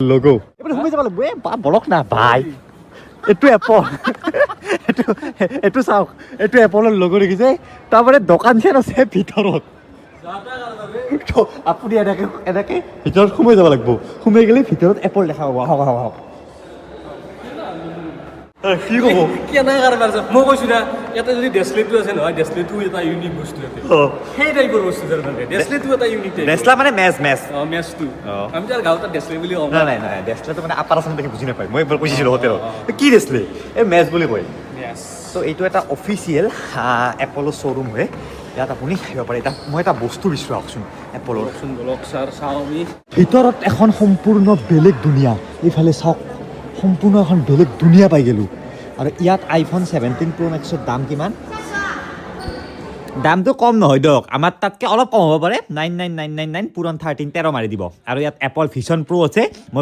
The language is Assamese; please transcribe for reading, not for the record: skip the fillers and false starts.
logo এবারে ঘুমে যাব লাগবে বা বলক না ভাই এটু এপল এটু চাওক এটু এপলৰ logo দেখিছে তাৰপৰে দোকানখন আছে ভিতৰত আপুনি এনেকে ভিতৰত ঘুমে যাব লাগব ঘুমে গেলে ভিতৰত এপল দেখা পাব হক কি কব কেনে কারবার মই কৈছো না এটা যদি ডেসলেটটো আছে নহয় ডেসলেটটো এটা ইউনিক বস্তু আছে সেই টাইপৰ বস্তু তাৰ মানে ডেসলেটটো এটা ইউনিক টাইপ নেসলা মানে মেজ মেছটো আমি তাৰ গাঁৱত ডেসলেট বুলি কওঁ নাই নেসলাটো মানে আপাৰ আছাম দেখি বুজি নাপায় মই এবাৰ কৈছিলো হোটেল কি নেসলে এই মেজ বুলি কয় মেছ তো এইটো এটা অফিচিয়েল এপলৰ শ্ব'ৰুম হয় ইয়াত আপুনি আহিব পাৰে এটা মই এটা বস্তু দিছোঁ আহকচোন এপলৰ বলক ছাৰ চাওঁ আমি ভিতৰত এখন সম্পূৰ্ণ বেলেগ দুনিয়া এইফালে চাওক সম্পূৰ্ণ এখন বেলেগ দুনিয়া পাই গ'লোঁ আৰু ইয়াত আইফোন 17 Pro Maxৰ দাম কিমান দামটো কম নহয় দিয়ক আমাৰ তাতকৈ অলপ কম হ'ব পাৰে 99999 পুৰণ 13 মাৰি দিব আৰু ইয়াত এপল ভিজন প্ৰ' আছে মই